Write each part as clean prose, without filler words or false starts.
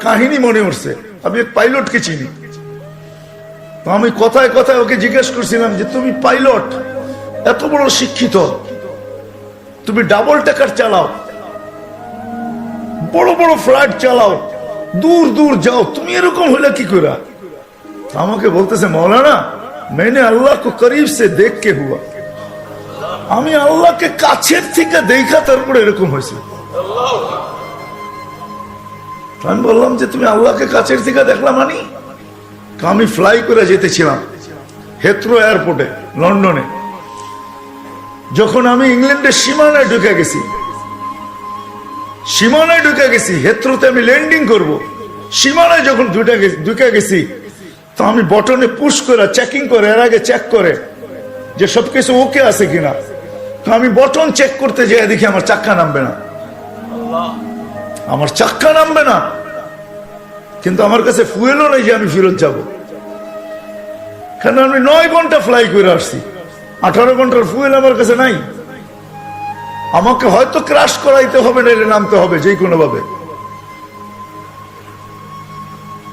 কাহিনী মনে উঠছে। আমি এক পাইলটকে চিনি, তো আমি কথায় কথায় ওকে জিজ্ঞেস করছিলাম যে তুমি পাইলট, এত বড় শিক্ষিত, তুমি ডাবল টেকার চালাও, বড় বড় ফ্লাইট চালাও, দূর দূর যাও, তুমি এরকম হলে কি করে? আমাকে বলতেছে মৌলানা मैंने अल्लाह को करीब से देख के हुआ, আমি আল্লাহকে কাছের থেকে দেখা তারপরে এরকম হয়েছে। আমি বললাম যে তুমি আল্লাহকে কাছের থেকে দেখলাম? মানে আমি ফ্লাই করে যেতেছিলাম হেথ্রো এয়ারপোর্টে লন্ডনে, যখন আমি ইংল্যান্ডের সীমানায় ঢুকে গেছি, হেথ্রোতে আমি ল্যান্ডিং করব, সীমানায় যখন ঢুকে গেছি, তো আমি বটনে পুশ করে চেকিং করে, এর আগে চেক করে যে সবকিছু ওকে আছে কিনা, তো আমি বটন চেক করতে যাই, দেখি আমার চাক্কা নামবে না, কিন্তু আমার কাছে ফুয়েলও নেই যে আমি ফেরত যাব, কারণ আমি 9 ঘন্টা ফ্লাই করে আসছি, 18 ঘন্টার ফুয়েল আমার কাছে নাই। আমাকে হয়তো ক্রাশ করাইতে হবে, নাইলে নামতে হবে যে কোনো ভাবে।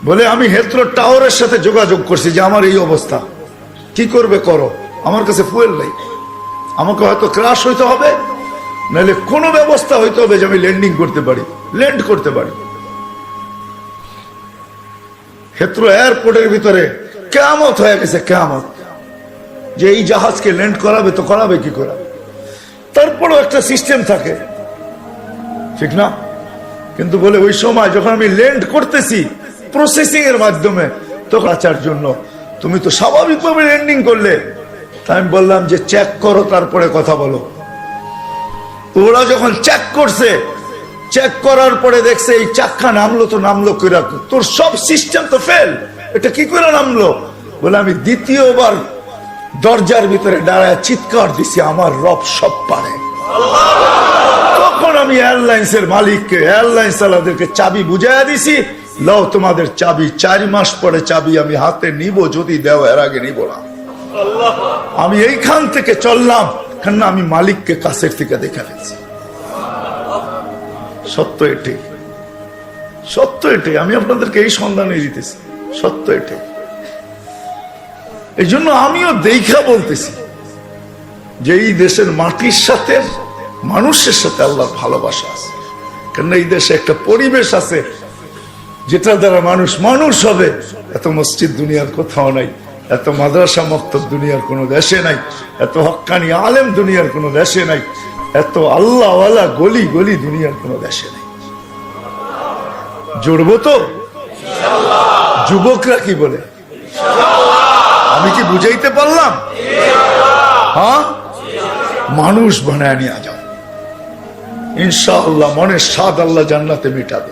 বলে আমি হেথ্রো টাওয়ারের সাথে যোগাযোগ করছি যে আমার এই অবস্থা, কি করবে করো, আমার কাছে ফুয়েল নাই, আমাকে হয়তো ক্রাশ হইতে হবে, নাহলে কোনো ব্যবস্থা হইতে হবে যে আমি ল্যান্ড করতে পারি। হেথ্রো এয়ারপোর্টের ভিতরে কিয়ামত হয়ে গেছে, কিয়ামত, যে এই জাহাজকে ল্যান্ড করাবে, তো করাবে কি করে? তারপরেও একটা সিস্টেম থাকে, ঠিক না? কিন্তু বলে ওই সময় যখন আমি ল্যান্ড করতেছি প্রসেসিং এর মাধ্যমে, তো কাচার জন্য তুমি তো স্বাভাবিকভাবে ল্যান্ডিং করলে, তাই আমি বললাম যে চেক করো তারপরে কথা বলো। ওরা যখন চেক করছে, চেক করার পরে দেখছে এই চাক্কা নামলো, তো নামলো কইরা, তোর সব সিস্টেম তো ফেল, এটা কি করে নামলো? বলে আমি দ্বিতীয়বার দরজার ভিতরে দাঁড়ায় চিৎকার দিছি, আমার রব সব পারে। তখন আমি এয়ারলাইন্সের মালিককে, এয়ারলাইন্স চালাদেরকে চাবি বুঝাইয়া দিছি, লও তোমাদের চাবি, 4 মাস পরে চাবি আমি হাতে নিব, যদি দেও, এর আগে নিব না। আমি এইখান থেকে চললাম, কেন আমি মালিককে কাছের থেকে দেখা ফেলছি। সত্য এটাই, আমি আপনাদেরকে এই সন্ধানে দিতেছি, সত্য এটাই। এই জন্য আমিও দেখা বলতেছি যে এই দেশের মাটির সাথে, মানুষের সাথে আল্লাহর ভালোবাসা আছে, কেন এই দেশে একটা পরিবেশ আছে যেটা দ্বারা মানুষ হবে। এত মসজিদ দুনিয়ার কোথাও নাই, এত মাদ্রাসা মক্তব দুনিয়ার কোনো দেশে নাই, এত হক্কানি আলেম দুনিয়ার কোনো দেশে নাই, এত আল্লাহওয়ালা গলি গলি দুনিয়ার কোনো দেশে নাই। জুড়বো তো? যুবকরা কি বলে? আমি কি বুঝাইতে পারলাম? হ্যাঁ, মানুষ বানায় নিয়ে যাও ইনশাআল্লাহ। মনের স্বাদ আল্লাহ জান্নাতে মিটাবে।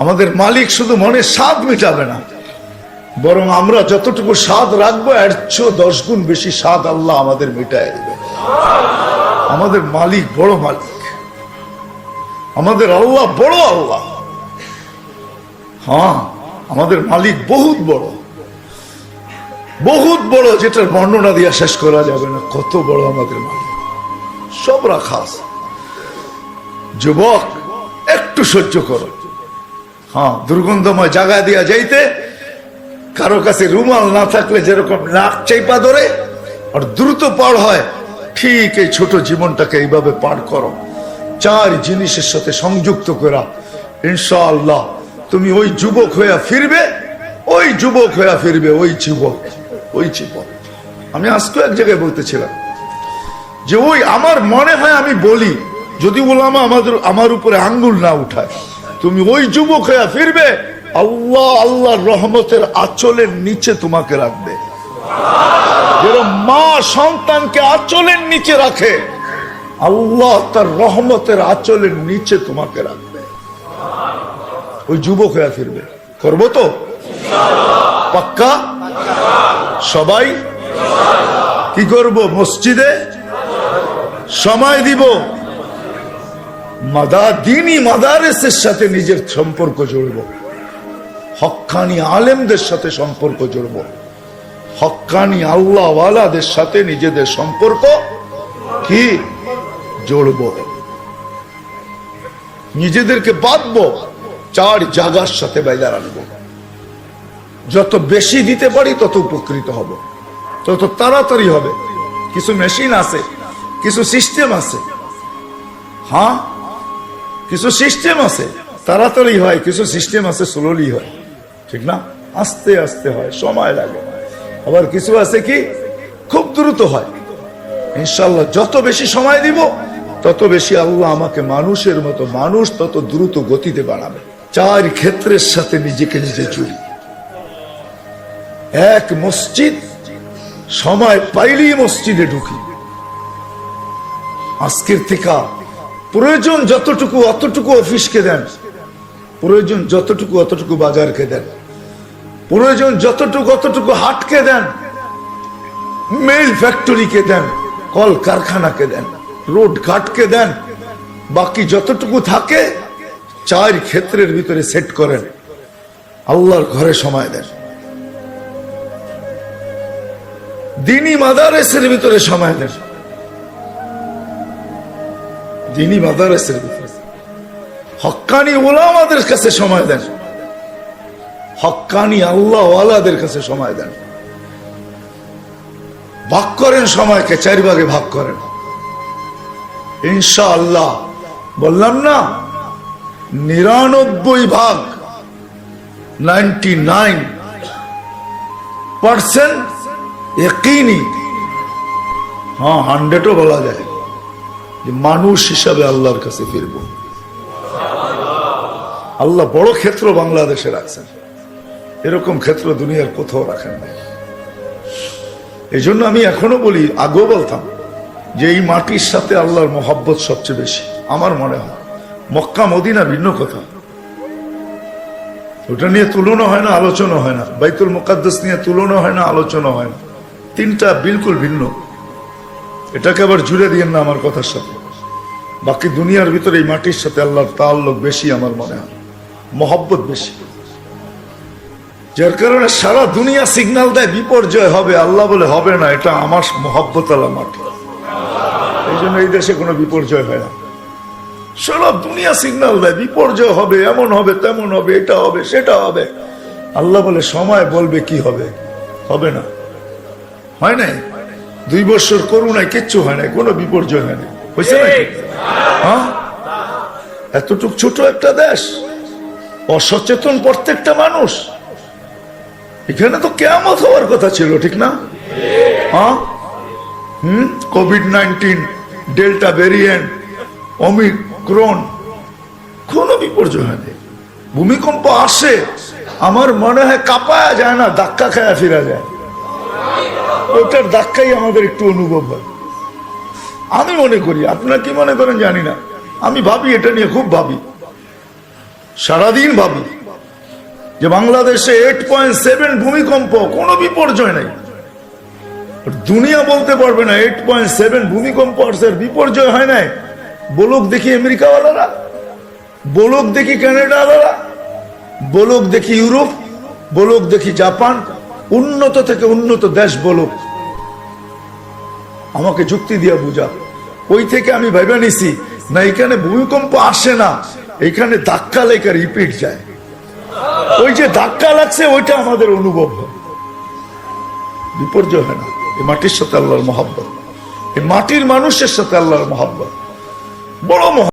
আমাদের মালিক শুধু মনের স্বাদ মিটাবে না, বরং আমরা যতটুকু স্বাদ রাখবো এর চেয়ে 10 গুণ বেশি স্বাদ আল্লাহ আমাদের মিটায় দেবে। আমাদের মালিক বড় মালিক, আমাদের আল্লাহ বড় আল্লাহ। হ্যাঁ, আমাদের মালিক বহুত বড়, যেটার বর্ণনা দিয়ে শেষ করা যাবে না, কত বড় আমাদের মালিক। সব রাখা আছে। যুবক, একটু সহ্য করো। হ্যাঁ, দুর্গন্ধময় জায়গা দিয়া যাইতে কারো কাছে রুমাল না থাকলে যেরকম নাক চাইপা ধরে আর দ্রুত পার হয়, ঠিক এই ছোট জীবনটাকে এইভাবে পার করো, 4 জিনিসের সাথে সংযুক্ত করা। ইনশাআল্লাহ তুমি ওই যুবক হইয়া ফিরবে, ওই যুবক। আমি আজকে এক জায়গায় বলতেছিলাম যে ওই আমার মনে হয়, আমি বলি, যদি ওলামা আমার উপরে আঙ্গুল না উঠায়, তুমি ওই যুবক হইয়া ফিরবে, আল্লাহর রহমতের আঁচলের নিচে তোমাকে রাখবে। যেরকম মা সন্তানকে আঁচলের নিচে রাখে, আল্লাহ তার রহমতের আঁচলের নিচে তোমাকে রাখবে। ওই যুবক হইয়া ফিরবে। করবো তো? পাক্কা? সবাই কি করব? মসজিদে সময় দিব, দিনী মাদারেসের সাথে নিজের সম্পর্ক জড়ব, হক্কানি আলেমদের সাথে সম্পর্ক জড়ব, হক্কানি আল্লাহওয়ালাদের সাথে নিজেদের সম্পর্ক কি জড়ব, নিজেদেরকে বাঁধবো। চার জায়গার সাথে বাইদা রাখবো। যত বেশি দিতে পারি তত উপকৃত হব, তত তাড়াতাড়ি হবে। কিছু মেশিন আছে, কিছু সিস্টেম আছে, হ্যাঁ কিছু সিস্টেম আছে তাড়াতাড়ি হয়, কিছু সিস্টেম আছে স্লোলি হয়, ঠিক না? আস্তে আস্তে হয়, সময় লাগে। আবার কিছু আছে কি খুব দ্রুত হয়। ইনশাল্লাহ যত বেশি সময় দিব তত বেশি আল্লাহ আমাকে মানুষের মতো, মানুষ তত দ্রুত গতিতে বাড়াবে। চার ক্ষেত্রের সাথে নিজেকে নিজে জুড়ি। এক, মসজিদ, সময় পাইলেই মসজিদে ঢুকি। আজকের থেকে প্রয়োজন যতটুকু অতটুকু অফিসকে দেন, প্রয়োজন যতটুকু অতটুকু বাজারকে দেন, প্রয়োজন যতটুকু অতটুকু হাটকে দেন, মেল ফ্যাক্টরিকে দেন, কল কারখানাকে দেন, রোড ঘাটকে দেন। বাকি যতটুকু থাকে চার ক্ষেত্রের ভিতরে সেট করেন, আল্লাহর ঘরে সময় দেন। দ্বীনি মাদারেসের ভিতরে সময় দেন, দ্বীনি মাদারেসের ভিতরে। হক্কানি ওলামাদের কাছে সময় দেন, হক্কানি আল্লাহ ওয়ালাদের কাছে সময় দেন। ভাগ করেন সময়কে, 4 ভাগে ভাগ করেন। ইনশাআল্লাহ বললাম না, 99 ভাগ 99% ইয়াকিনি, হ্যাঁ 100ও বলা যায় যে মানুষ হিসাবে আল্লাহর কাছে ফিরব। আল্লাহ বড় ক্ষেত্র বাংলাদেশে রাখছেন, এরকম ক্ষেত্র দুনিয়ার কোথাও রাখেন না। এই জন্য আমি এখনো বলি, আগেও বলতাম যে এই মাটির সাথে আল্লাহর মহব্বত সবচেয়ে বেশি আমার মনে হয়। মক্কা মদিনা ভিন্ন কথা, ওটা নিয়ে তুলনা হয় না, আলোচনা হয় না। বাইতুল মুকাদ্দাস নিয়ে তুলনা হয় না, আলোচনা হয় না। তিনটা বিলকুল ভিন্ন। এটাকে আবার জুড়ে দিয়েন না আমার কথার সাথে। বাকি দুনিয়ার ভিতরে এই মাটির সাথে আল্লাহর তাআল্লুক বেশি আমার মনে হয়, মহব্বত বেশি। যার কারণে সারা দুনিয়া সিগন্যাল দেয় বিপর্যয় হবে, আল্লাহ বলে হবে না, এটা আমার মহব্বত আল্লাহ মাটি। এই জন্য এই দেশে কোনো বিপর্যয় হয় না। সারা দুনিয়া সিগন্যাল দেয় বিপর্যয় হবে, এমন হবে, তেমন হবে, এটা হবে, সেটা হবে। আল্লাহ বলে সময় বলবে কি হবে, হবে না। হয় নাই 2 বছর করোনায় কিচ্ছু হয় নাই, কোনো বিপর্যয় হয় নাই, হয়েছে নাকি? হ্যাঁ, এতটুক ছোট একটা দেশ, অসচেতন প্রত্যেকটা মানুষ। এখানে তো কিয়ামত হওয়ার কথা ছিল, ঠিক না? হ্যাঁ, কোভিড-19, ডেল্টা ভেরিয়েন্ট, ওমিক্রন, কোনো বিপর্যয় হয়নি। ভূমিকম্প আসে, আমার মনে হয় কাঁপায়া যায় না, ধাক্কা খায়া ফিরা যায়। ওটার ধাক্কাই আমাদের একটু অনুভব হয়, আমি মনে করি। আপনারা কি মনে করেন জানি না, আমি ভাবি, এটা নিয়ে খুব ভাবি, সারাদিন ভাবি যে বাংলাদেশে 8.7 ভূমিকম্প, কোনো বিপর্যয় নাই। দুনিয়া বলতে পারবে না 8.7 ভূমিকম্প আসছে, বিপর্যয় হয় নাই। বলুক দেখি আমেরিকাওয়ালারা, বলুক দেখি কানাডাওয়ালারা, বলুক দেখি ইউরোপ, বলুক দেখি জাপান, উন্নত থেকে উন্নত দেশ বলুক, আমাকে যুক্তি দিয়া বুঝা। ওই থেকে আমি ভাইবা নিছি না, এখানে ভূমিকম্প আসে না, এখানে ধাক্কা লেখা রিপিট যায়। ওই যে ধাক্কা লাগছে ওইটা আমাদের অনুভব হয়, বিপর্যয় হয় না। এই মাটির সাথে আল্লাহর মহব্বত, এই মাটির মানুষের সাথে আল্লাহর মহব্বত বড়